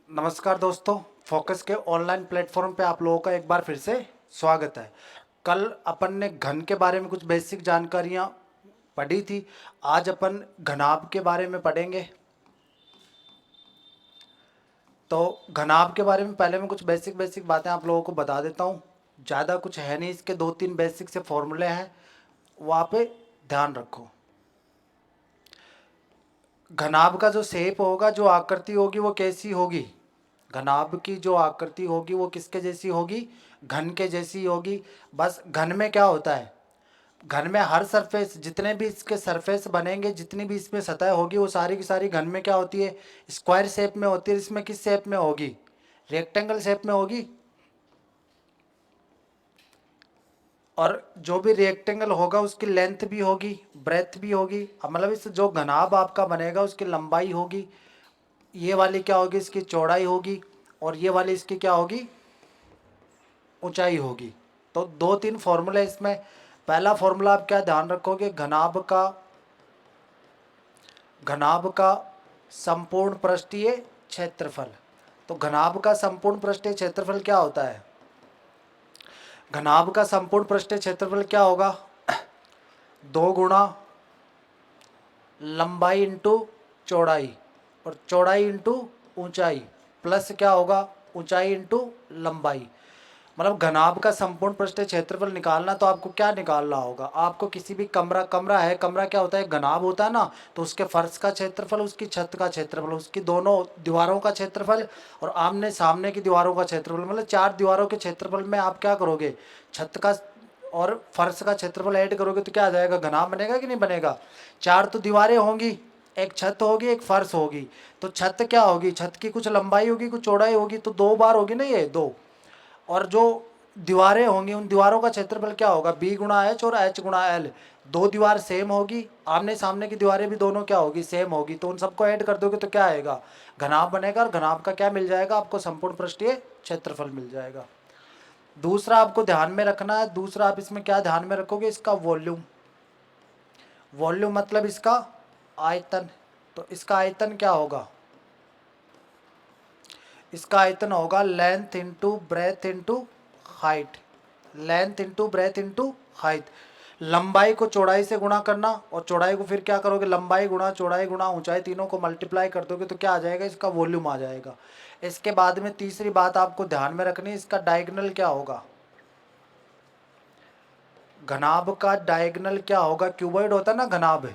नमस्कार दोस्तों, फोकस के ऑनलाइन प्लेटफॉर्म पे आप लोगों का एक बार फिर से स्वागत है। कल अपन ने घन के बारे में कुछ बेसिक जानकारियाँ पढ़ी थी। आज अपन घनाभ के बारे में पढ़ेंगे। तो घनाभ के बारे में पहले मैं कुछ बेसिक बेसिक बातें आप लोगों को बता देता हूँ। ज़्यादा कुछ है नहीं, इसके 2-3 बेसिक से फॉर्मूले हैं, वहाँ पे ध्यान रखो। घनाभ का जो शेप होगा, जो आकृति होगी, वो कैसी होगी? घनाभ की जो आकृति होगी वो किसके जैसी होगी? घन के जैसी होगी। बस घन में क्या होता है, घन में हर सरफेस, जितने भी इसके सरफेस बनेंगे, जितनी भी इसमें सतह होगी, वो सारी की सारी घन में क्या होती है? स्क्वायर शेप में होती है। इसमें किस शेप में होगी? रेक्टेंगल शेप में होगी। और जो भी रेक्टेंगल होगा उसकी लेंथ भी होगी, ब्रेथ भी होगी। अब मतलब इस जो घनाभ आपका बनेगा उसकी लंबाई होगी, ये वाली क्या होगी? इसकी चौड़ाई होगी, और ये वाली इसकी क्या होगी? ऊंचाई होगी। तो 2-3 फॉर्मूले इसमें। पहला फॉर्मूला आप क्या ध्यान रखोगे? घनाभ का संपूर्ण पृष्ठीय क्षेत्रफल। तो घनाभ का संपूर्ण पृष्ठीय क्षेत्रफल क्या होता है? घनाभ का संपूर्ण पृष्ठीय क्षेत्रफल क्या होगा? 2 गुणा लंबाई इंटू चौड़ाई, और चौड़ाई इंटू ऊंचाई, प्लस क्या होगा? ऊंचाई इंटू लंबाई। मतलब घनाभ का संपूर्ण पृष्ठीय क्षेत्रफल निकालना, तो आपको क्या निकालना होगा? आपको किसी भी कमरा है, कमरा क्या होता है? घनाभ होता है ना। तो उसके फर्श का क्षेत्रफल, उसकी छत का क्षेत्रफल, उसकी दोनों दीवारों का क्षेत्रफल, और आमने सामने की दीवारों का क्षेत्रफल, मतलब 4 दीवारों के क्षेत्रफल में आप क्या करोगे? छत का और फर्श का क्षेत्रफल ऐड करोगे तो क्या आ जाएगा? घनाभ बनेगा कि नहीं बनेगा? 4 तो दीवारें होंगी, एक छत होगी, एक फर्श होगी। तो छत क्या होगी? छत की कुछ लंबाई होगी, कुछ चौड़ाई होगी, तो 2 बार होगी ना, ये 2। और जो दीवारें होंगी, उन दीवारों का क्षेत्रफल क्या होगा? बी गुणा एच और एच गुणा एल। 2 दीवार सेम होगी, आमने सामने की दीवारें भी दोनों क्या होगी? सेम होगी। तो उन सबको ऐड कर दोगे तो क्या आएगा? घनाभ बनेगा। और घनाभ का क्या मिल जाएगा आपको? संपूर्ण पृष्ठीय क्षेत्रफल मिल जाएगा। दूसरा आपको ध्यान में रखना है, दूसरा आप इसमें क्या ध्यान में रखोगे? इसका वॉल्यूम। वॉल्यूम मतलब इसका आयतन। तो इसका आयतन क्या होगा? इसका आयतन होगा length into breadth into height. Length into breadth into height. लंबाई को चौड़ाई से गुणा करना, और चौड़ाई को फिर क्या करोगे? लंबाई गुणा चौड़ाई गुणा ऊंचाई, तीनों को मल्टीप्लाई कर दोगे तो क्या आ जाएगा? इसका वॉल्यूम आ जाएगा। इसके बाद में तीसरी बात आपको ध्यान में रखनी है, इसका डायगोनल क्या होगा? घनाभ का डायगोनल क्या होगा? क्यूबॉइड होता है ना घनाभ,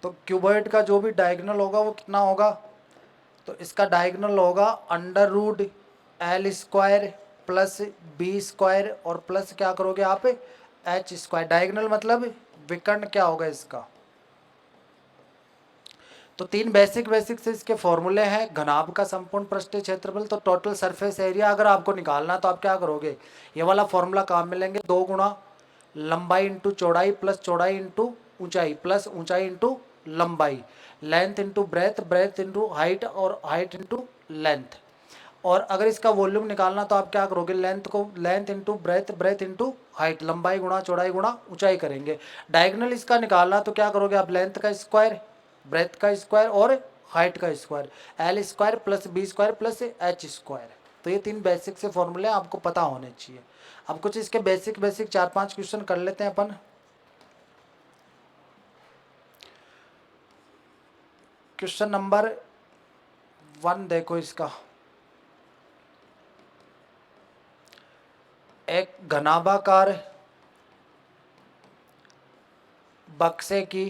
तो क्यूबॉइड का जो भी डायगोनल होगा वो कितना होगा? तो इसका डायगोनल होगा under root L square plus B square, और प्लस क्या करोगे आप? H square. डायगोनल मतलब विकर्ण क्या होगा इसका? तो 3 बेसिक बेसिक से इसके फॉर्मूले हैं। घनाभ का संपूर्ण पृष्ठीय क्षेत्रफल, तो टोटल सरफेस एरिया अगर आपको निकालना तो आप क्या करोगे? ये वाला फॉर्मूला काम में लेंगे। 2 गुणा लंबाई इंटू चौड़ाई, प्लस चौड़ाई इंटू ऊंचाई, प्लस ऊंचाई इंटू लंबाई, length into breadth, breath into height, और हाइट इंटू लेंथ। और अगर इसका वॉल्यूम निकालना तो आप क्या करोगे? लेंथ को length into breadth, breath into height, लंबाई गुणा चौड़ाई गुणा ऊंचाई करेंगे। डायगोनल इसका निकालना तो क्या करोगे आप? लेंथ का स्क्वायर, ब्रेथ का स्क्वायर, और हाइट का square. L square plus B square plus H square. तो ये 3 बेसिक से फॉर्मूले आपको पता होने चाहिए। अब कुछ इसके बेसिक बेसिक 4-5 क्वेश्चन कर लेते हैं अपन। क्वेश्चन नंबर 1 देखो इसका। एक घनाभाकार बक्से की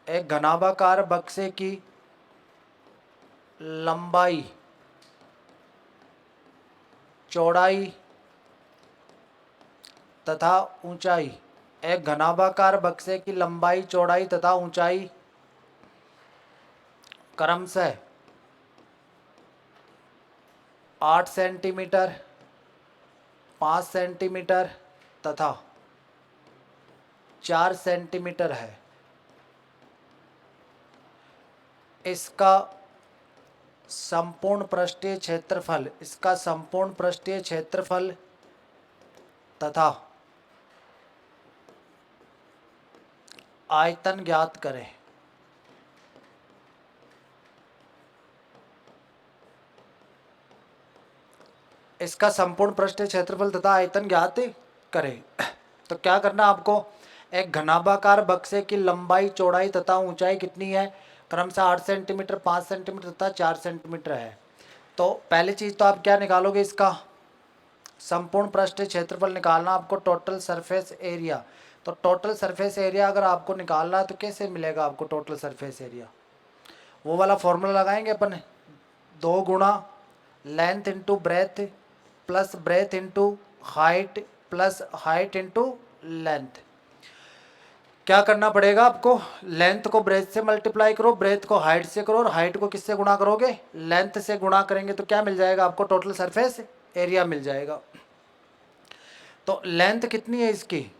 एक घनाभाकार बक्से की लंबाई, चौड़ाई तथा ऊंचाई। एक घनाभाकार बक्से की लंबाई, चौड़ाई तथा ऊंचाई क्रमशः 8 सेंटीमीटर, 5 सेंटीमीटर तथा 4 सेंटीमीटर है। इसका संपूर्ण पृष्ठीय क्षेत्रफल, इसका संपूर्ण पृष्ठीय क्षेत्रफल तथा आयतन ज्ञात करें। इसका संपूर्ण पृष्ठीय क्षेत्रफल तथा आयतन ज्ञात करें। तो क्या करना आपको, एक घनाभाकार बक्से की लंबाई, चौड़ाई तथा ऊंचाई कितनी है, क्रमशः 8 सेंटीमीटर, 5 सेंटीमीटर तथा 4 सेंटीमीटर है। तो पहली चीज़ तो आप क्या निकालोगे, इसका संपूर्ण पृष्ठीय क्षेत्रफल निकालना आपको, टोटल सरफेस एरिया। तो टोटल सरफेस एरिया अगर आपको निकालना है तो कैसे मिलेगा आपको टोटल सरफेस एरिया, वो वाला फॉर्मूला लगाएंगे अपन, 2 गुणा length into breadth plus breadth into height plus height into length. क्या करना पड़ेगा आपको, लेंथ को ब्रेथ से मल्टीप्लाई करो, ब्रेथ को हाइट से करो, और हाइट को किससे गुणा करोगे, लेंथ से गुणा करेंगे तो क्या मिल जाएगा आपको, टोटल सरफेस एरिया मिल जाएगा। तो लेंथ कितनी है इसकी,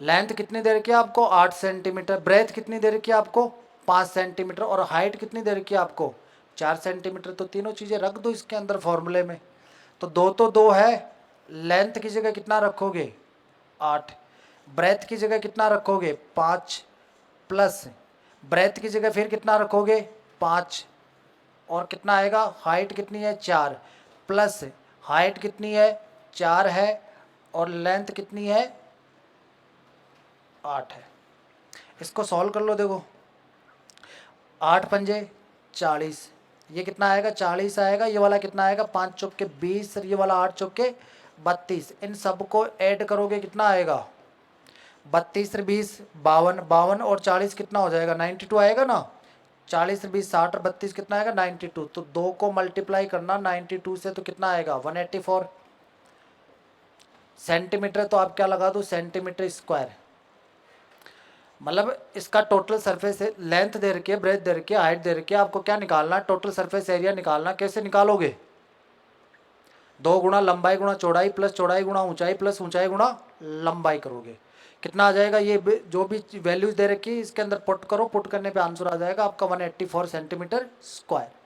लेंथ कितनी दे रखी है आपको 8 सेंटीमीटर, ब्रेथ कितनी दे रखी है आपको 5 सेंटीमीटर, और हाइट कितनी दे रखी है आपको 4 सेंटीमीटर। तो तीनों चीज़ें रख दो इसके अंदर फॉर्मूले में। तो 2 तो 2 है, लेंथ की जगह कितना रखोगे 8, ब्रेथ की जगह कितना रखोगे 5, प्लस ब्रेथ की जगह फिर कितना रखोगे 5, और कितना आएगा, हाइट कितनी है 4, प्लस हाइट कितनी है 4 है, और लेंथ कितनी है 8 है। इसको सॉल्व कर लो, देखो 8 पंजे 40, ये कितना आएगा 40 आएगा, ये वाला कितना आएगा 5 चौके 20, ये वाला 8 चौके 32। इन सब को ऐड करोगे कितना आएगा 32 और 20 52, 52 और 40 कितना हो जाएगा 92 आएगा ना, 40 और 20 60 और 32 कितना आएगा 92। तो 2 को मल्टीप्लाई करना 92 से तो कितना आएगा 184 सेंटीमीटर। तो आप क्या लगा दो सेंटीमीटर स्क्वायर, मतलब इसका टोटल सरफेस लेंथ दे रखी है, ब्रेथ दे रखी है, हाइट दे रखी है, आपको क्या निकालना है टोटल सरफेस एरिया निकालना। कैसे निकालोगे, 2 गुणा लंबाई गुणा चौड़ाई प्लस चौड़ाई गुणा ऊंचाई प्लस ऊंचाई गुणा लंबाई करोगे, कितना आ जाएगा, ये जो भी वैल्यूज दे रखी है इसके अंदर पुट करो, पुट करने पे आंसर आ जाएगा आपका 184 सेंटीमीटर स्क्वायर।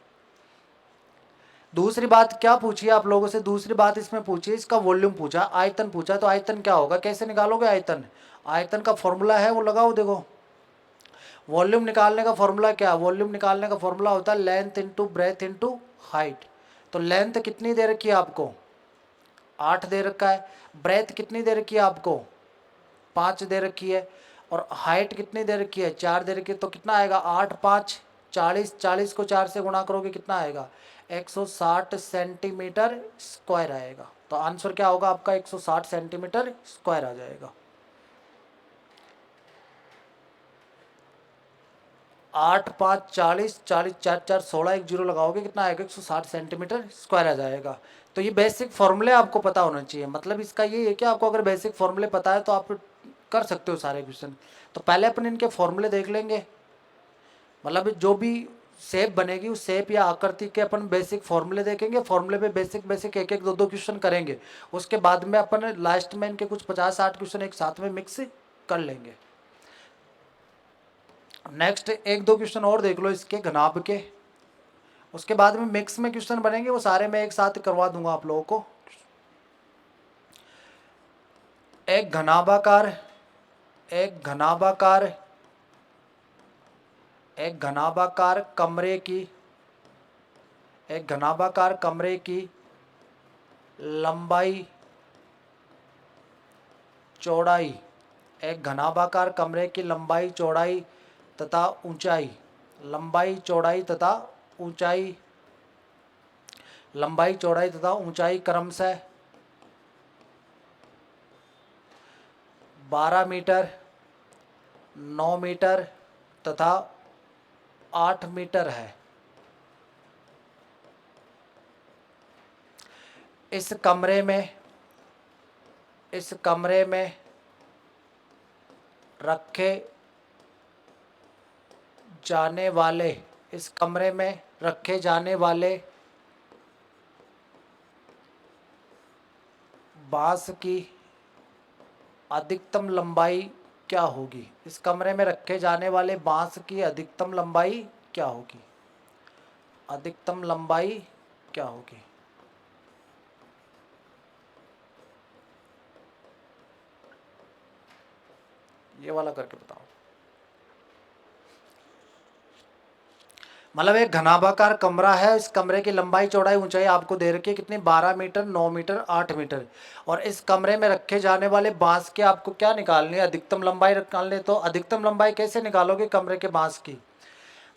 दूसरी बात क्या पूछी है आप लोगों से, दूसरी बात इसमें पूछी है इसका वॉल्यूम पूछा, आयतन पूछा। तो आयतन क्या होगा, कैसे निकालोगे आयतन, आयतन का फॉर्मूला है वो लगाओ, देखो वॉल्यूम निकालने का फॉर्मूला क्या, वॉल्यूम निकालने का फॉर्मूला होता है length into breadth into height. तो लेंथ कितनी दे रखी है आपको 8 दे रखा है, ब्रेथ कितनी दे रखी है आपको 5 दे रखी है, और हाइट कितनी दे रखी है 4 दे रखी है। तो कितना आएगा 8 5 40, 40 को 4 से गुणा करोगे कितना आएगा 160 सेंटीमीटर स्क्वायर आएगा। तो आंसर क्या होगा आपका 160 सेंटीमीटर स्क्वायर आ जाएगा। 8 5 40, 40 4 4 16, एक जीरो लगाओगे कितना आएगा 160 सेंटीमीटर स्क्वायर आ जाएगा। तो ये बेसिक फॉर्मूले आपको पता होना चाहिए, मतलब इसका ये है कि आपको अगर बेसिक फॉर्मूले पता है तो आप कर सकते हो सारे क्वेश्चन। तो पहले अपन इनके फॉर्मूले देख लेंगे, मतलब जो भी शेप बनेगी उस शेप या आकृति के अपन बेसिक फॉर्मूले देखेंगे, फॉर्मूले पे बेसिक बेसिक एक एक दो दो क्वेश्चन करेंगे, उसके बाद में अपन लास्ट में इनके कुछ 50-60 क्वेश्चन एक साथ में मिक्स कर लेंगे। नेक्स्ट एक दो क्वेश्चन और देख लो इसके घनाभ के, उसके बाद में मिक्स में क्वेश्चन बनेंगे, वो सारे मैं एक साथ करवा दूंगा आप लोगों को। एक घनाभाकार एक घनाभाकार एक घनाभाकार कमरे की एक घनाभाकार कमरे की लंबाई चौड़ाई, एक घनाभाकार कमरे की लंबाई चौड़ाई तथा ऊंचाई, लंबाई चौड़ाई तथा ऊंचाई, लंबाई चौड़ाई तथा ऊंचाई क्रमशः 12 मीटर, 9 मीटर तथा 8 मीटर है। इस कमरे में रखे जाने वाले इस कमरे में रखे जाने वाले बांस की अधिकतम लंबाई क्या होगी, इस कमरे में रखे जाने वाले बांस की अधिकतम लंबाई क्या होगी, अधिकतम लंबाई क्या होगी। ये वाला करके बताओ। मतलब एक घनाभाकार कमरा है, इस कमरे की लंबाई चौड़ाई ऊंचाई आपको दे रखी है कितनी, 12 मीटर, 9 मीटर, 8 मीटर। और इस कमरे में रखे जाने वाले बांस की आपको क्या निकालनी है, अधिकतम लंबाई निकालनी है। तो अधिकतम लंबाई कैसे निकालोगे कमरे के बांस की,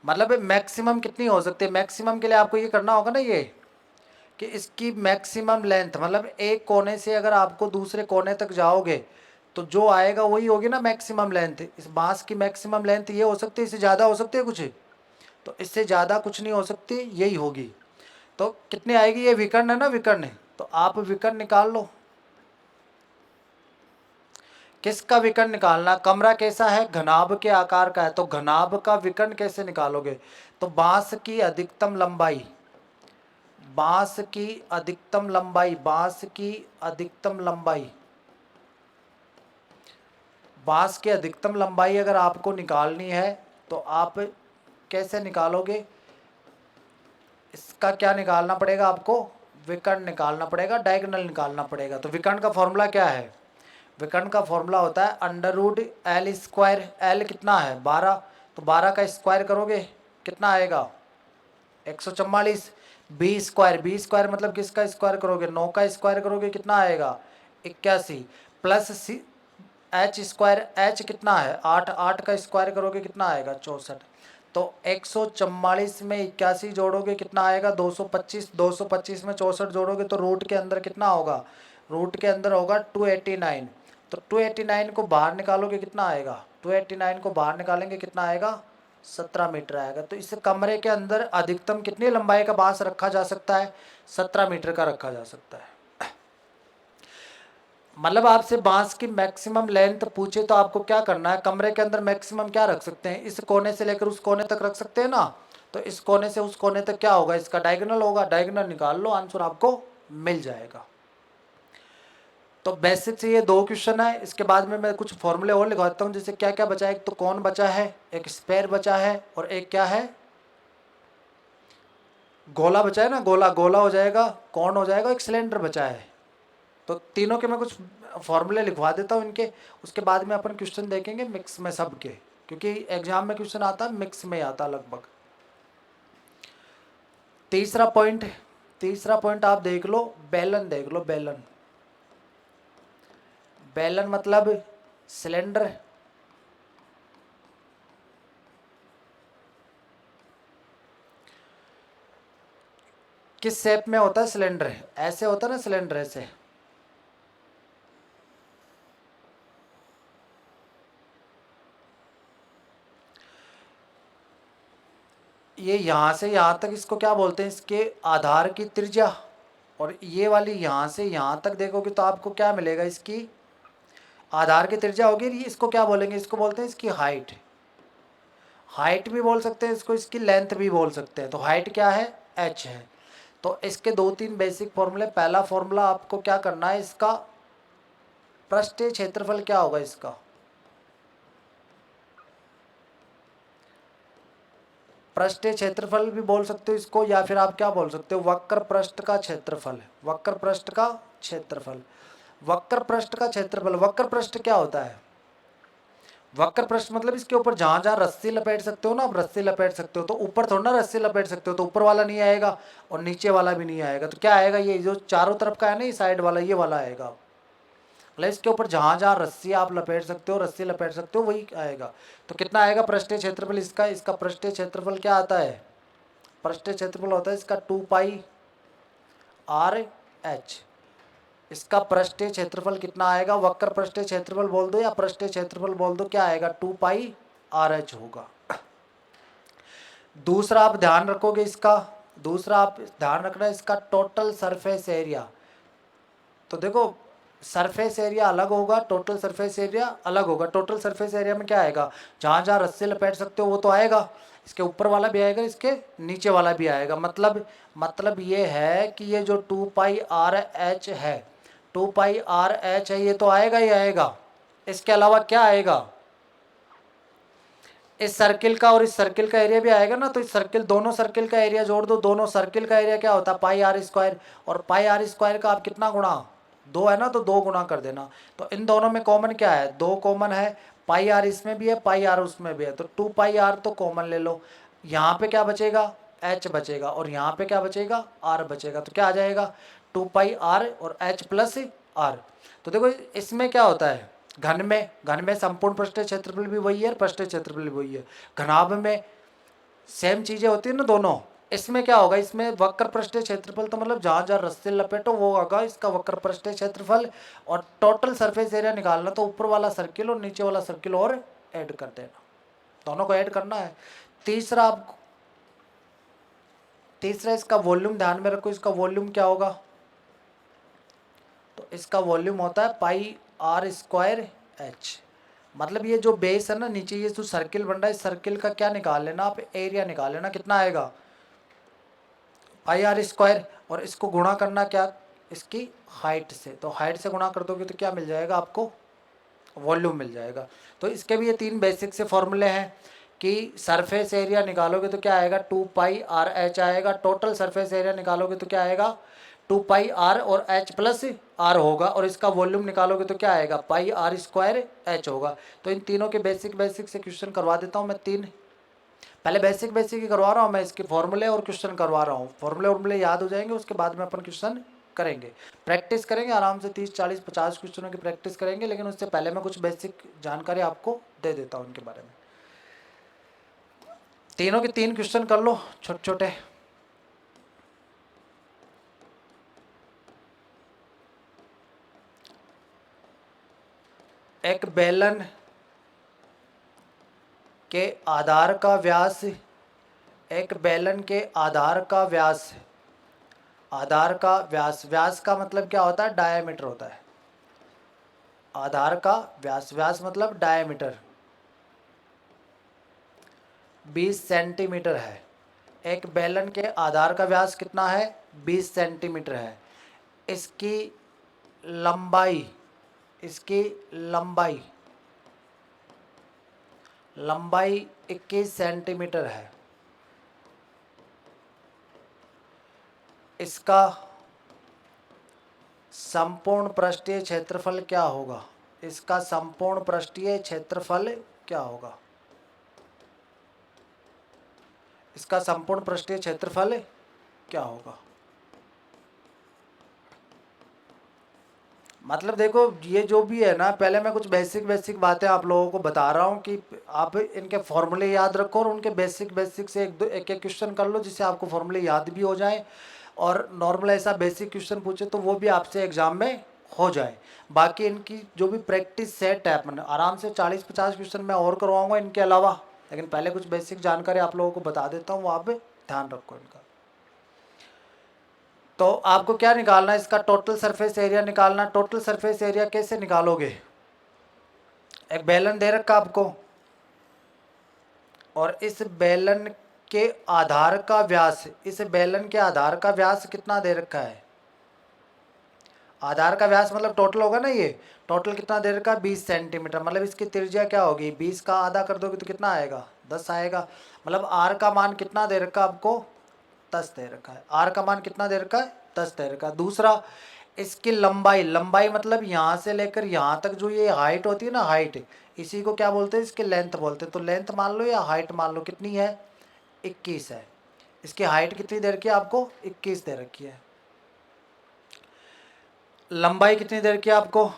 मतलब मैक्सिमम कितनी हो सकती है। मैक्सिमम के लिए आपको ये करना होगा ना, ये कि इसकी मैक्सिमम लेंथ, मतलब एक कोने से अगर आपको दूसरे कोने तक जाओगे तो जो आएगा वही होगी ना मैक्सिमम लेंथ। इस बांस की मैक्सिमम लेंथ ये हो सकती है, इससे ज़्यादा हो सकती है कुछ, तो इससे ज़्यादा कुछ नहीं हो सकती, यही होगी। तो कितनी आएगी, ये विकर्ण है ना, विकर्ण, तो आप विकर्ण निकाल लो। किसका विकर्ण निकालना, कमरा कैसा है, घनाभ के आकार का है, तो घनाभ का विकर्ण कैसे निकालोगे। तो बांस की अधिकतम लंबाई, बांस की अधिकतम लंबाई, बांस की अधिकतम लंबाई, बांस की अधिकतम लंबाई अगर आपको निकालनी है तो आप कैसे निकालोगे, इसका क्या निकालना पड़ेगा आपको, विकर्ण निकालना पड़ेगा, डायगोनल निकालना पड़ेगा। तो विकर्ण का फॉर्मूला क्या है, विकर्ण का फॉर्मूला होता है √L²। L कितना है 12, तो 12 का स्क्वायर करोगे कितना आएगा 144। B² मतलब किसका स्क्वायर करोगे, 9 का स्क्वायर करोगे कितना आएगा 81, प्लस H², H कितना है 8, 8 का स्क्वायर करोगे कितना आएगा 64। तो 144 में 81 जोड़ोगे कितना आएगा 225, 225 में 64 जोड़ोगे तो रूट के अंदर कितना होगा, रूट के अंदर होगा 289। तो 289 को बाहर निकालोगे कितना आएगा, 289 को बाहर निकालेंगे कितना आएगा 17 मीटर आएगा। तो इस कमरे के अंदर अधिकतम कितनी लंबाई का बांस रखा जा सकता है, 17 मीटर का रखा जा सकता है। मतलब आपसे बांस की मैक्सिमम लेंथ पूछे तो आपको क्या करना है, कमरे के अंदर मैक्सिमम क्या रख सकते हैं, इस कोने से लेकर उस कोने तक रख सकते हैं ना। तो इस कोने से उस कोने तक क्या होगा, इसका डायगोनल होगा, डायगोनल निकाल लो, आंसर आपको मिल जाएगा। तो बेसिक से ये 2 क्वेश्चन है, इसके बाद में मैं कुछ फॉर्मूले और लिखवाता हूँ। जैसे क्या क्या बचा है, एक तो कौन बचा है, एक स्पेयर बचा है, और एक क्या है, गोला बचा है ना, गोला, गोला हो जाएगा, कौन हो जाएगा, एक सिलेंडर बचा है। तो तीनों के मैं कुछ फॉर्मूले लिखवा देता हूँ इनके, उसके बाद में अपन क्वेश्चन देखेंगे मिक्स में सब के, क्योंकि एग्जाम में क्वेश्चन आता है मिक्स में आता लगभग। तीसरा पॉइंट आप देख लो, बेलन देख लो, बेलन, बेलन मतलब सिलेंडर, किस शेप में होता है सिलेंडर, ऐसे होता है ना सिलेंडर, ऐसे। ये यहाँ से यहाँ तक इसको क्या बोलते हैं, इसके आधार की त्रिज्या, और ये वाली यहाँ से यहाँ तक देखोगे तो आपको क्या मिलेगा, इसकी आधार की त्रिज्या होगी, इसको क्या बोलेंगे, इसको बोलते हैं इसकी हाइट, हाइट भी बोल सकते हैं इसको, इसकी लेंथ भी बोल सकते हैं। तो हाइट क्या है, h है। तो इसके 2-3 बेसिक फॉर्मूले, पहला फॉर्मूला आपको क्या करना है, इसका पृष्ठीय क्षेत्रफल क्या होगा, इसका पृष्ठीय क्षेत्रफल भी बोल सकते हो इसको, या फिर आप क्या बोल सकते हो, वक्र पृष्ठ का क्षेत्रफल, वक्र पृष्ठ का क्षेत्रफल, वक्र पृष्ठ का क्षेत्रफल। वक्र पृष्ठ क्या होता है, वक्र पृष्ठ मतलब इसके ऊपर जहाँ जहाँ रस्सी लपेट सकते हो ना, आप रस्सी लपेट सकते हो, तो ऊपर थोड़ा ना रस्सी लपेट सकते हो, तो ऊपर वाला नहीं आएगा और नीचे वाला भी नहीं आएगा। तो क्या आएगा, ये जो चारों तरफ का है ना, ये साइड वाला, ये वाला आएगा। मतलब इसके ऊपर जहाँ जहाँ रस्सी आप लपेट सकते हो, रस्सी लपेट सकते हो, वही आएगा। तो कितना आएगा पृष्ठीय क्षेत्रफल इसका, इसका पृष्ठीय क्षेत्रफल क्या आता है, पृष्ठीय क्षेत्रफल होता है इसका 2πr/h। इसका पृष्ठीय क्षेत्रफल कितना आएगा, वक्र पृष्ठीय क्षेत्रफल बोल दो या पृष्ठीय क्षेत्रफल बोल दो, क्या आएगा 2πr/h होगा। दूसरा आप ध्यान रखोगे इसका, दूसरा आप ध्यान रखना इसका टोटल सरफेस एरिया। तो देखो सरफेस एरिया अलग होगा, टोटल सरफेस एरिया अलग होगा। टोटल सरफेस एरिया में क्या आएगा, जहाँ जहाँ रस्से लपेट सकते हो वो तो आएगा, इसके ऊपर वाला भी आएगा, इसके नीचे वाला भी आएगा। मतलब ये है कि ये जो 2πr/h है, 2πr/h है, ये तो आएगा ही आएगा। इसके अलावा क्या आएगा, इस सर्किल का और इस सर्किल का एरिया भी आएगा ना। तो इस सर्किल, दोनों सर्किल का एरिया जोड़ दो, दोनों सर्किल का एरिया क्या होता है πr², और πr² का आप कितना गुणा, 2 है ना, तो 2 गुणा कर देना। तो इन दोनों में कॉमन क्या है, 2 कॉमन है, πr इसमें भी है, πr उसमें भी है, तो 2πr तो कॉमन ले लो। यहाँ पे क्या बचेगा, h बचेगा, और यहाँ पे क्या बचेगा, r बचेगा। तो क्या आ जाएगा, 2 पाई r और h प्लस r। तो देखो इसमें क्या होता है, घन में संपूर्ण पृष्ठीय क्षेत्रफल भी वही है, पृष्ठीय क्षेत्रफल भी वही है। घनाभ में सेम चीजें होती है ना दोनों। इसमें क्या होगा, इसमें वक्र पृष्ठीय क्षेत्रफल तो मतलब जहाँ जहाँ रस्से लपेटो वो होगा इसका वक्र पृष्ठीय क्षेत्रफल, और टोटल सरफेस एरिया निकालना तो ऊपर वाला सर्किल और नीचे वाला सर्किल और ऐड कर देना, दोनों को ऐड करना है। तीसरा इसका वॉल्यूम ध्यान में रखो, इसका वॉल्यूम क्या होगा, तो इसका वॉल्यूम होता है पाई r स्क्वायर h। मतलब ये जो बेस है ना नीचे, ये जो सर्किल बन रहा है, इस सर्किल का क्या निकाल लेना आप, एरिया निकाल लेना, कितना आएगा पाई r स्क्वायर, और इसको गुणा करना क्या, इसकी हाइट से। तो हाइट से गुणा कर दोगे तो क्या मिल जाएगा आपको, वॉल्यूम मिल जाएगा। तो इसके भी ये 3 बेसिक से फॉर्मूले हैं कि सरफेस एरिया निकालोगे तो क्या आएगा, 2 पाई आर एच आएगा। टोटल सरफेस एरिया निकालोगे तो क्या आएगा, 2 पाई आर और एच प्लस आर होगा, और इसका वॉल्यूम निकालोगे तो क्या आएगा, पाई आर स्क्वायर एच होगा। तो इन तीनों के बेसिक से क्वेश्चन करवा देता हूँ मैं, 3 पहले बेसिक ही करवा रहा हूँ मैं, इसके फॉर्मूले और क्वेश्चन करवा रहा हूँ। फॉर्मूले याद हो जाएंगे, उसके बाद में अपन क्वेश्चन करेंगे, प्रैक्टिस करेंगे आराम से, 30 40 50 क्वेश्चनों की प्रैक्टिस करेंगे। लेकिन उससे पहले मैं कुछ बेसिक जानकारी आपको दे देता हूँ इनके बारे में। तीनों के 3 क्वेश्चन कर लो छोटे छोटे। एक बेलन के आधार का व्यास, एक बेलन के आधार का व्यास, व्यास का मतलब क्या होता है, डायामीटर होता है। आधार का व्यास मतलब डायामीटर 20 सेंटीमीटर है। एक बेलन के आधार का व्यास कितना है, 20 सेंटीमीटर है। इसकी लंबाई लंबाई 21 सेंटीमीटर है। इसका संपूर्ण पृष्ठीय क्षेत्रफल क्या होगा, इसका संपूर्ण पृष्ठीय क्षेत्रफल क्या होगा, इसका संपूर्ण पृष्ठीय क्षेत्रफल क्या होगा। मतलब देखो ये जो भी है ना, पहले मैं कुछ बेसिक बातें आप लोगों को बता रहा हूँ कि आप इनके फॉर्मूले याद रखो, और उनके बेसिक से एक क्वेश्चन कर लो जिससे आपको फॉर्मूले याद भी हो जाए, और नॉर्मल ऐसा बेसिक क्वेश्चन पूछे तो वो भी आपसे एग्जाम में हो जाए। बाकी इनकी जो भी प्रैक्टिस सेट है, अपन आराम से 40-50 क्वेश्चन मैं और करवाऊँगा इनके अलावा, लेकिन पहले कुछ बेसिक जानकारी आप लोगों को बता देता हूँ, वो आप ध्यान रखो इनका। तो आपको क्या निकालना है, इसका टोटल सरफेस एरिया निकालना। टोटल सरफेस एरिया कैसे निकालोगे, एक बेलन दे रखा आपको, और इस बेलन के आधार का व्यास, इस बेलन के आधार का व्यास कितना दे रखा है, आधार का व्यास मतलब टोटल होगा ना, ये टोटल कितना दे रखा है, 20 सेंटीमीटर। मतलब इसकी त्रिज्या क्या होगी, 20 का आधा कर दोगे तो कितना आएगा, 10 आएगा। मतलब आर का मान कितना दे रखा है आपको, 10 दे रखा है। आर का मान कितना दे रखा है, 10 दे रखा है। दूसरा इसकी लंबाई मतलब यहाँ से लेकर यहाँ तक जो ये हाइट होती है ना, हाइट, इसी को क्या बोलते हैं, इसकी लेंथ बोलते हैं। तो लेंथ मान लो या हाइट मान लो, कितनी है, 21 है। इसकी हाइट कितनी दे रखी है आपको, 21 दे रखी है। लंबाई कितनी दे रखी है आपको,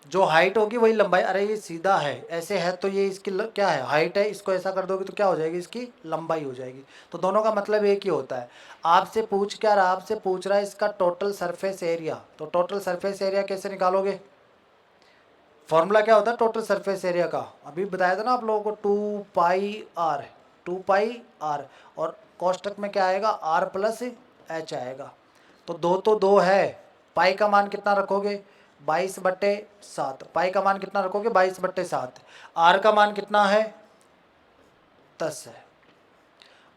जो हाइट होगी वही लंबाई। अरे ये सीधा है, ऐसे है तो ये इसकी क्या है, हाइट है, इसको ऐसा कर दोगे तो क्या हो जाएगी, इसकी लंबाई हो जाएगी। तो दोनों का मतलब एक ही होता है। आपसे पूछ रहा है इसका टोटल सरफेस एरिया। तो टोटल सरफेस एरिया कैसे निकालोगे, फॉर्मूला क्या होता है टोटल सरफेस एरिया का, अभी बताया था ना आप लोगों को, 2 पाई आर, और कोष्टक में क्या आएगा, आर प्लस एच आएगा। तो 2 है, पाई का मान कितना रखोगे, 22/7। पाई का मान कितना रखोगे, 22/7। आर का मान कितना है, 10 है।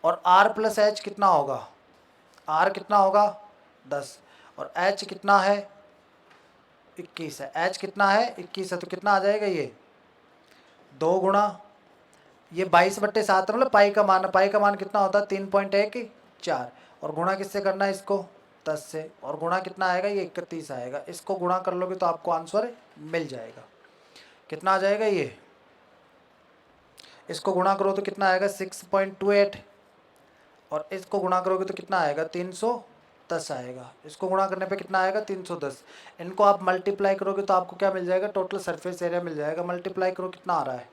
और आर प्लस एच कितना होगा, आर कितना होगा, 10, और एच कितना है, 21 है। एच कितना है, 21 है। तो कितना आ जाएगा ये, 2 गुणा ये 22/7 मतलब पाई का मान कितना होता है, 3.14, और गुणा किससे करना है इसको, 10 से, और गुणा कितना आएगा, ये 31 आएगा। इसको गुणा कर लोगे तो आपको आंसर मिल जाएगा। कितना आ जाएगा ये, इसको गुणा करो तो कितना आएगा, 6.28। और इसको गुणा करोगे तो कितना आएगा 310 आएगा। इसको गुणा करने पे कितना आएगा 310। इनको आप मल्टीप्लाई करोगे तो आपको क्या मिल जाएगा, टोटल सरफेस एरिया मिल जाएगा। मल्टीप्लाई करो कितना आ रहा है,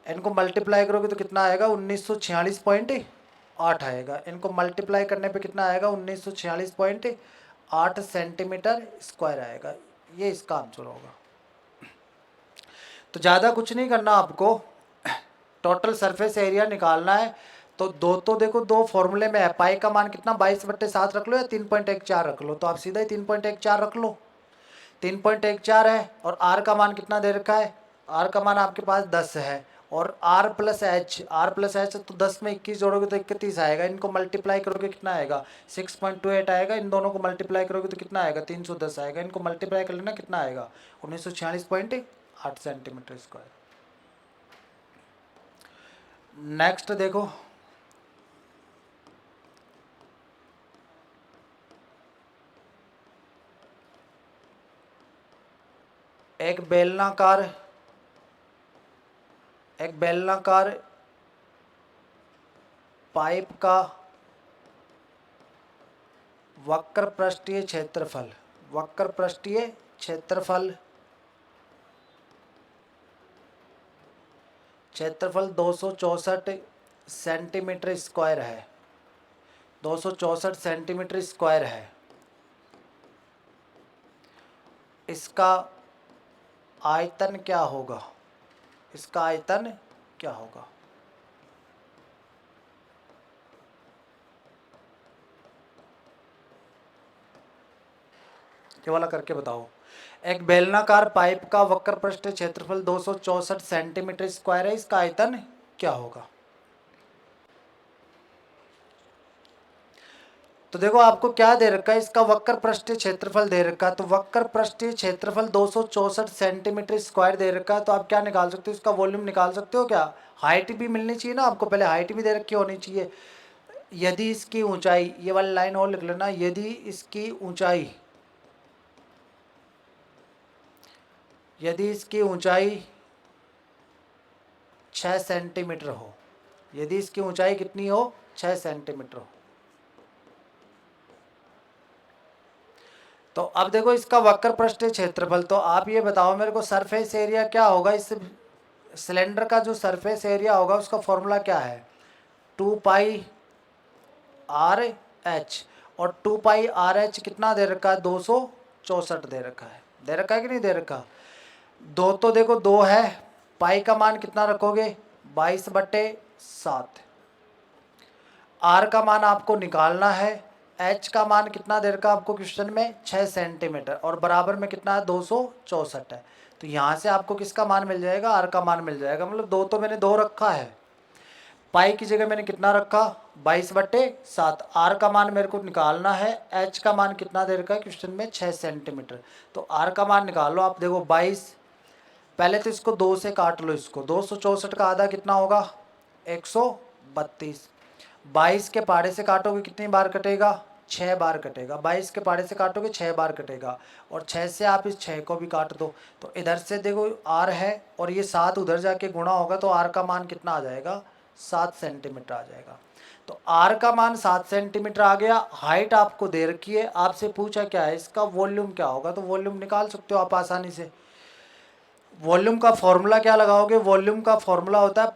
इनको मल्टीप्लाई करोगे तो कितना आएगा 1946.8 आएगा। इनको मल्टीप्लाई करने पे कितना आएगा 1946.8 सेंटीमीटर स्क्वायर आएगा। ये इसका आंसर होगा। तो ज़्यादा कुछ नहीं करना आपको, टोटल सरफेस एरिया निकालना है। तो देखो दो फॉर्मूले में है, पाई का मान कितना 22/7 रख लो या 3.14 रख लो, तो आप सीधा ही 3.14 रख लो। 3.14 है और आर का मान कितना दे रखा है, आर का मान आपके पास 10 है और आर प्लस एच तो 10 में 21 जोड़ोगे तो 31 आएगा। इनको मल्टीप्लाई करोगे कितना आएगा 6.28 आएगा। इन दोनों को मल्टीप्लाई करोगे तो कितना आएगा 310 आएगा। इनको मल्टीप्लाई कर लेना कितना आएगा 1946.8 सेंटीमीटर स्क्वायर। नेक्स्ट देखो, एक बेलनाकार पाइप का वक्र पृष्ठीय क्षेत्रफल 264 सेंटीमीटर स्क्वायर है। 264 सेंटीमीटर स्क्वायर है। इसका आयतन क्या होगा, इसका आयतन क्या होगा। ये वाला करके बताओ। एक बेलनाकार पाइप का वक्र पृष्ठीय क्षेत्रफल 264 सेंटीमीटर स्क्वायर है, इसका आयतन क्या होगा। तो देखो आपको क्या दे रखा है, इसका वक्र पृष्ठीय क्षेत्रफल दे रखा है। तो वक्र पृष्ठीय क्षेत्रफल 264 सेंटीमीटर स्क्वायर दे रखा है। तो आप क्या निकाल सकते हो, इसका वॉल्यूम निकाल सकते हो क्या। हाइट भी मिलनी चाहिए ना आपको, पहले हाइट भी दे रखी होनी चाहिए। यदि इसकी ऊंचाई, ये वाली लाइन और लिख लेना, यदि इसकी ऊंचाई 6 सेंटीमीटर हो, यदि इसकी ऊंचाई कितनी हो 6 सेंटीमीटर हो। तो अब देखो इसका वक्र पृष्ठीय क्षेत्रफल, तो आप ये बताओ मेरे को सरफेस एरिया क्या होगा। इस सिलेंडर का जो सरफेस एरिया होगा उसका फॉर्मूला क्या है 2πRh। और 2πRh कितना दे रखा है 264 दे रखा है, दे रखा है कि नहीं दे रखा। दो तो देखो 2 है, पाई का मान कितना रखोगे 22/7। आर का मान आपको निकालना है, एच का मान कितना दे रखा आपको क्वेश्चन में 6 सेंटीमीटर और बराबर में कितना है 264 है। तो यहाँ से आपको किसका मान मिल जाएगा, आर का मान मिल जाएगा। मतलब 2 तो मैंने 2 रखा है, पाई की जगह मैंने कितना रखा 22/7। आर का मान मेरे को निकालना है, एच का मान कितना दे रखा है क्वेश्चन में 6 सेंटीमीटर। तो आर का मान निकाल लो आप। देखो 22, पहले तो इसको 2 से काट लो, इसको 264 का आधा कितना होगा 132। 22 के पाड़े से काटोगे कितनी बार कटेगा 6 बार कटेगा। 22 के पाड़े से काटोगे 6 बार कटेगा और 6 से आप इस 6 को भी काट दो। तो इधर से देखो आर है और ये 7 उधर जाके गुणा होगा तो आर का मान कितना आ जाएगा 7 सेंटीमीटर आ जाएगा। तो आर का मान 7 सेंटीमीटर आ गया। हाइट आपको दे रखी है, आपसे पूछा क्या है इसका वॉल्यूम क्या होगा, तो वॉल्यूम निकाल सकते हो आप आसानी से। वॉल्यूम का फॉर्मूला क्या लगाओगे, वॉल्यूम का फॉर्मूला होता है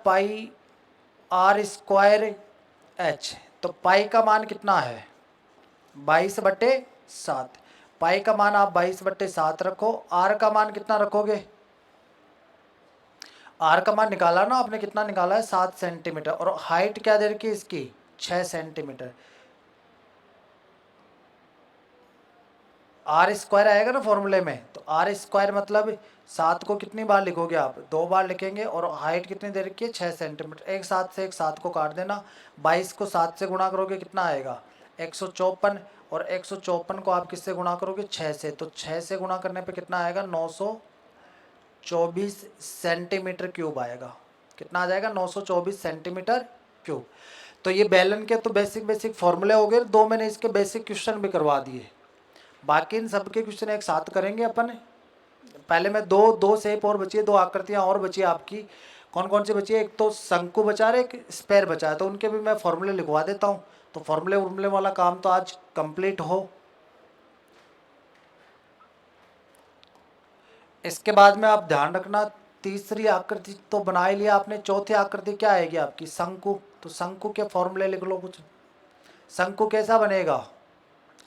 πr² h। तो पाई का मान कितना है 22/7। पाई का मान आप 22/7 रखो। आर का मान कितना रखोगे, आर का मान निकाला ना आपने, कितना निकाला है 7 सेंटीमीटर और हाइट क्या दे रखी है इसकी 6 सेंटीमीटर। आर स्क्वायर आएगा ना फॉर्मूले में, तो आर स्क्वायर मतलब 7 को कितनी बार लिखोगे आप 2 बार लिखेंगे और हाइट कितनी दे रखी है 6 सेंटीमीटर। एक 7 से एक 7 को काट देना, 22 को 7 से गुणा करोगे कितना आएगा 154 और 154 को आप किससे गुणा करोगे 6 से। तो 6 से गुणा करने पे कितना आएगा 924 सेंटीमीटर क्यूब आएगा। कितना आ जाएगा 924 सेंटीमीटर क्यूब। तो ये बेलन के तो बेसिक फॉर्मूले हो गए, 2 मैंने इसके बेसिक क्वेश्चन भी करवा दिए। बाकी इन सबके क्वेश्चन एक साथ करेंगे अपन। पहले मैं दो शेप और बची है, 2 आकृतियाँ और बची है आपकी। कौन कौन सी बची है? एक तो शंकु बचा है, एक स्पेयर बचा है, तो उनके भी मैं फॉर्मूले लिखवा देता हूँ। तो फॉर्मूले वाला काम तो आज कंप्लीट हो। इसके बाद में आप ध्यान रखना, तीसरी आकृति तो बना ही लिया आपने, चौथी आकृति क्या आएगी आपकी? शंकु। तो शंकु के फॉर्मूले लिख लो कुछ। शंकु कैसा बनेगा?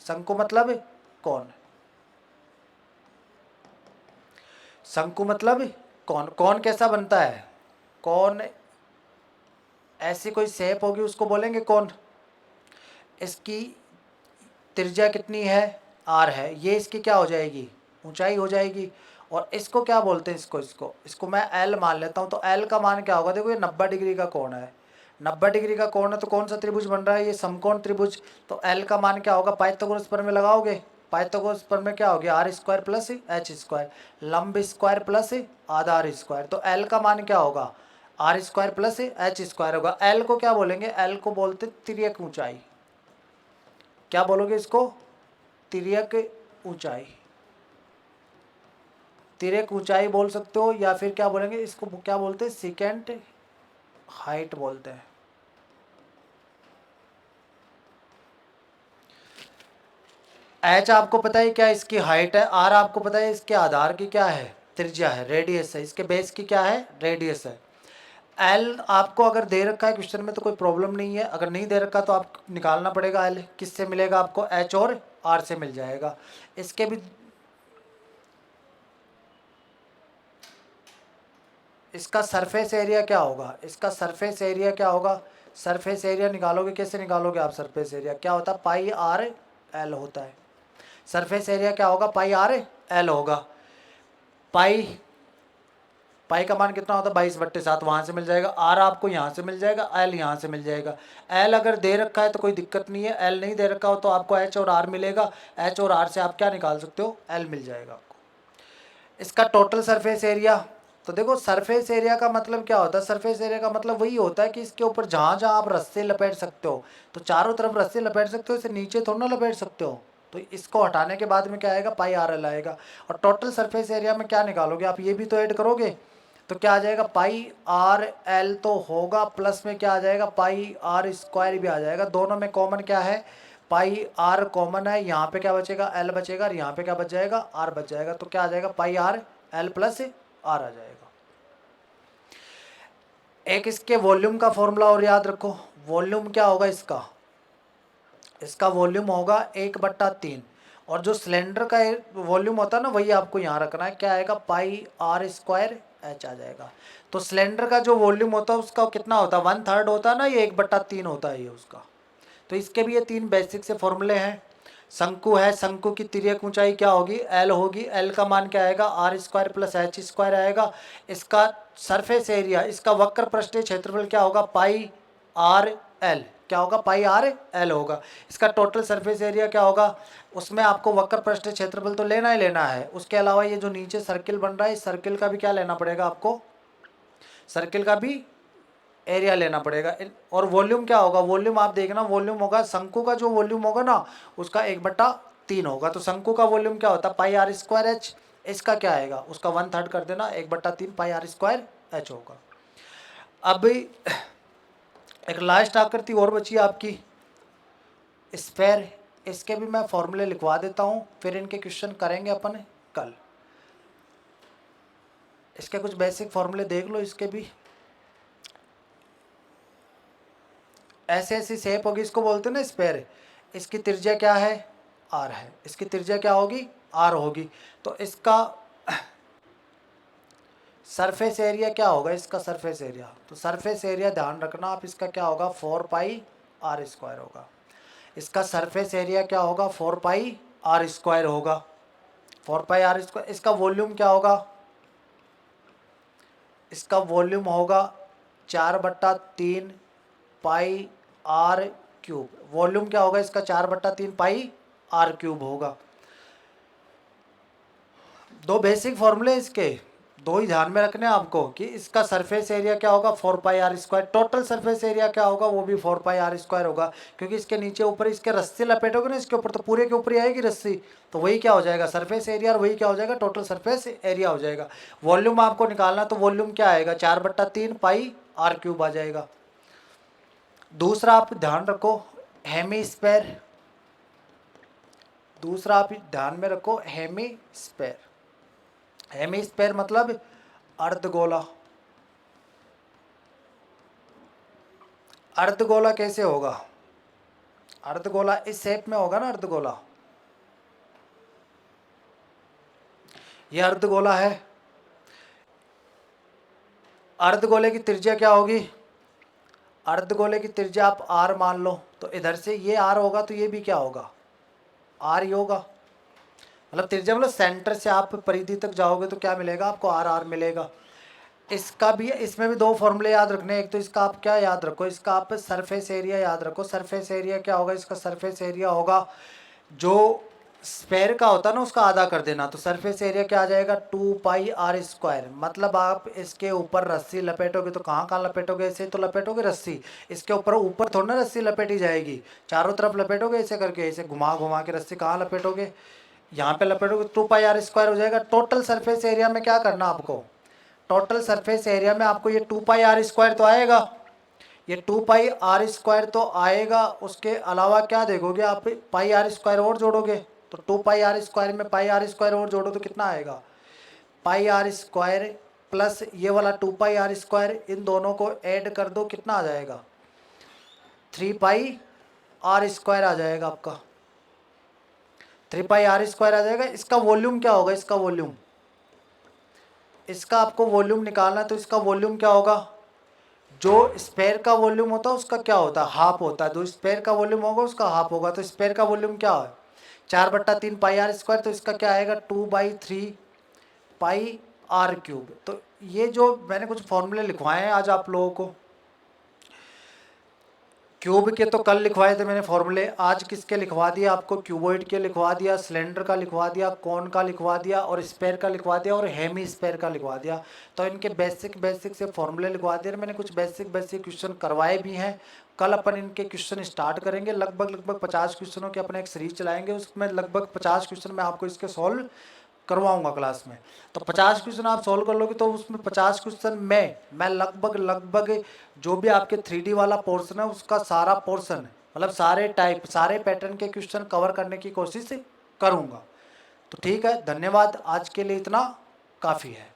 शंकु मतलब कौन? शंकु मतलब कौन? कौन कैसा बनता है? कौन ऐसी कोई शेप होगी उसको बोलेंगे कौन। इसकी त्रिज्या कितनी है? आर है। ये इसकी क्या हो जाएगी? ऊंचाई हो जाएगी। और इसको क्या बोलते हैं? इसको मैं एल मान लेता हूँ। तो एल का मान क्या होगा? देखो ये 90 डिग्री का कोण है। 90 डिग्री का कोण है तो कौन सा त्रिभुज बन रहा है? ये समकोण त्रिभुज। तो एल का मान क्या होगा? पाइथागोरस प्रमेय लगाओगे। पाइथागोरस प्रमेय क्या हो गया? R square plus H square, लंब स्क्वायर प्लस आधार स्क्वायर। तो एल का मान क्या होगा? R square plus H square होगा। एल को क्या बोलेंगे? एल को बोलते तिर्यक ऊंचाई। क्या बोलोगे इसको? तिर्यक ऊंचाई। तिर्यक ऊंचाई बोल सकते हो, या फिर क्या बोलेंगे इसको? क्या बोलते हैं? सेकेंड हाइट बोलते हैं। एच आपको पता है क्या इसकी हाइट है। आर आपको पता है इसके आधार की क्या है? त्रिज्या है, रेडियस है। इसके बेस की क्या है? रेडियस है। एल आपको अगर दे रखा है क्वेश्चन में तो कोई प्रॉब्लम नहीं है, अगर नहीं दे रखा तो आप निकालना पड़ेगा। एल किससे मिलेगा आपको? एच और आर से मिल जाएगा। इसके भी इसका सरफेस एरिया क्या होगा? इसका सरफेस एरिया क्या होगा? सरफेस एरिया निकालोगे, कैसे निकालोगे आप? सरफेस एरिया क्या होता है? पाई आर एल होता है। सरफेस एरिया क्या होगा? पाई आर एल होगा। पाई का मान कितना होता है? 22/7। वहाँ से मिल जाएगा। आर आपको यहाँ से मिल जाएगा, एल यहाँ से मिल जाएगा। एल अगर दे रखा है तो कोई दिक्कत नहीं है, एल नहीं दे रखा हो तो आपको एच और आर मिलेगा। एच और आर से आप क्या निकाल सकते हो? एल मिल जाएगा आपको। इसका टोटल सरफेस एरिया, तो देखो सरफेस एरिया का मतलब क्या होता है? सरफेस एरिया का मतलब वही होता है कि इसके ऊपर जहाँ जहाँ आप रस्से लपेट सकते हो, तो चारों तरफ रस्से लपेट सकते हो, इसे नीचे थोड़ा ना लपेट सकते हो। तो इसको हटाने के बाद में क्या आएगा? पाई आर एल आएगा। और टोटल सरफेस एरिया में क्या निकालोगे आप? ये भी तो ऐड करोगे। तो क्या आ जाएगा? पाई आर एल तो होगा, प्लस में क्या आ जाएगा? पाई आर स्क्वायर भी आ जाएगा। दोनों में कॉमन क्या है? पाई आर कॉमन है। यहाँ पे क्या बचेगा? एल बचेगा, और यहाँ पे क्या बच जाएगा? आर बच जाएगा। तो क्या आ जाएगा? पाई आर एल प्लस आर आ जाएगा। एक इसके वॉल्यूम का फॉर्मूला और याद रखो। वॉल्यूम क्या होगा इसका? इसका वॉल्यूम होगा 1/3। और जो सिलेंडर का वॉल्यूम होता है ना, वही आपको यहाँ रखना है। क्या आएगा? पाई आर स्क्वायर एच आ जाएगा। तो सिलेंडर का जो वॉल्यूम होता है उसका कितना होता है? 1/3 होता है ना, ये 1/3 होता है ये उसका। तो इसके भी ये 3 बेसिक से फॉर्मूले हैं। शंकु है, शंकु की तिर्यक ऊंचाई क्या होगी? एल होगी। एल का मान क्या आएगा? R square plus H square आएगा। इसका सरफेस एरिया, इसका वक्र पृष्ठीय क्षेत्रफल क्या होगा? पाई आर एल। क्या होगा? पाई आर एल होगा। इसका टोटल सरफेस एरिया क्या होगा? उसमें आपको वक्र पृष्ठीय क्षेत्रफल तो लेना ही लेना है। उसके अलावा ये जो नीचे सर्किल बन रहा है, इस सर्किल का भी क्या लेना पड़ेगा आपको? सर्किल का भी एरिया लेना पड़ेगा। और वॉल्यूम क्या होगा? वॉल्यूम आप देखना, वॉल्यूम होगा शंकु का जो वॉल्यूम होगा ना, उसका 1/3 होगा। तो शंकु का वॉल्यूम क्या होता है? पाई आर स्क्वायर एच। इसका क्या आएगा? उसका 1/3 कर देना, 1/3 पाई आर स्क्वायर एच होगा। अब एक लास्ट आकृति और बची आपकी, स्फेयर। इसके भी मैं फॉर्मूले लिखवा देता हूँ, फिर इनके क्वेश्चन करेंगे अपन कल। इसके कुछ बेसिक फॉर्मूले देख लो। इसके भी ऐसे ऐसी शेप होगी, इसको बोलते हैं ना स्फेयर। इसकी त्रिज्या क्या है? आर है। इसकी त्रिज्या क्या होगी? आर होगी। तो इसका सरफेस एरिया क्या होगा? इसका सरफेस एरिया, तो सरफेस एरिया ध्यान रखना आप, इसका क्या होगा? 4 पाई आर स्क्वायर होगा। इसका सरफेस एरिया क्या होगा? 4 पाई आर स्क्वायर होगा। 4 पाई आर स्क्वायर। इसका वॉल्यूम क्या होगा? इसका वॉल्यूम होगा 4/3 पाई आर क्यूब। वॉल्यूम क्या होगा इसका? 4/3 पाई आर क्यूब होगा। दो बेसिक फॉर्मूले इसके, दो ही ध्यान में रखने हैं आपको कि इसका सरफेस एरिया क्या होगा 4πr², टोटल सरफेस एरिया क्या होगा वो भी 4πr² होगा, क्योंकि इसके नीचे ऊपर इसके रस्सी लपेटोगे ना इसके ऊपर तो पूरे के ऊपर ही आएगी रस्सी, तो वही क्या हो जाएगा सरफेस एरिया, और वही क्या हो जाएगा टोटल सरफेस एरिया हो जाएगा। वॉल्यूम आपको निकालना, तो वॉल्यूम क्या आएगा 4/3πr³ आ जाएगा। दूसरा आप ध्यान रखो हेमीस्फेयर, दूसरा आप ध्यान में रखो हेमीस्फेयर। हेमीस्फेयर मतलब अर्धगोला। अर्धगोला कैसे होगा, अर्धगोला इस शेप में होगा ना, अर्धगोला ये अर्धगोला है। अर्धगोले की त्रिज्या क्या होगी, अर्धगोले की त्रिज्या आप r मान लो, तो इधर से ये r होगा तो ये भी क्या होगा r ही होगा। मतलब त्रिज्या मतलब सेंटर से आप परिधि तक जाओगे तो क्या मिलेगा आपको r मिलेगा। इसका भी, इसमें भी दो फॉर्मूले याद रखने, एक तो इसका आप क्या याद रखो, इसका आप सरफेस एरिया याद रखो। सरफेस एरिया क्या होगा, इसका सरफेस एरिया होगा जो स्फेयर का होता है ना उसका आधा कर देना, तो सरफेस एरिया क्या आ जाएगा 2πr²। मतलब आप इसके ऊपर रस्सी लपेटोगे तो कहाँ कहाँ लपेटोगे, ऐसे तो लपेटोगे रस्सी, इसके ऊपर थोड़ा ना रस्सी लपेटी जाएगी, चारों तरफ लपेटोगे ऐसे करके, ऐसे घुमा घुमा के रस्सी कहाँ लपेटोगे, यहाँ पे लपेटोगे, 2πr² हो जाएगा। टोटल सरफेस एरिया में क्या करना आपको, टोटल सरफेस एरिया में आपको ये 2πr² तो आएगा, ये 2πr² तो आएगा, उसके अलावा क्या देखोगे आप πr² और जोड़ोगे, तो 2πr² में πr² और जोड़ो तो कितना आएगा πr² प्लस ये वाला 2πr², इन दोनों को ऐड कर दो कितना आ जाएगा 3πr² आ जाएगा आपका, 3πr² आ जाएगा। इसका वॉल्यूम क्या होगा, इसका वॉल्यूम, इसका आपको वॉल्यूम निकालना है, तो इसका वॉल्यूम क्या होगा, जो स्फेयर का वॉल्यूम होता है उसका क्या होता है हाफ होता है, जो स्फेयर का वॉल्यूम होगा उसका हाफ होगा, तो स्फेयर का वॉल्यूम क्या है 4/3πr², तो इसका क्या आएगा 2/3πr³। तो ये जो मैंने कुछ फॉर्मूले लिखवाए हैं आज आप लोगों को, क्यूब के तो कल लिखवाए थे मैंने फॉर्मूले, आज किसके लिखवा दिया आपको, क्यूबॉइड के लिखवा दिया, सिलेंडर का लिखवा दिया, कोन का लिखवा दिया, और स्फेयर का लिखवा दिया, और हेमी स्फेयर का लिखवा दिया। तो इनके बेसिक से फॉर्मूले लिखवा दिए, मैंने कुछ बेसिक क्वेश्चन करवाए भी हैं। कल अपन इनके क्वेश्चन स्टार्ट करेंगे, लगभग 50 क्वेश्चनों के अपने एक सीरीज चलाएंगे, उसमें लगभग 50 क्वेश्चन मैं आपको इसके सॉल्व करवाऊंगा क्लास में। तो 50 क्वेश्चन आप सॉल्व कर लोगे तो उसमें 50 क्वेश्चन में मैं लगभग जो भी आपके 3D वाला पोर्शन है उसका सारा पोर्शन, मतलब सारे टाइप सारे पैटर्न के क्वेश्चन कवर करने की कोशिश करूंगा। तो ठीक है, धन्यवाद, आज के लिए इतना काफ़ी है।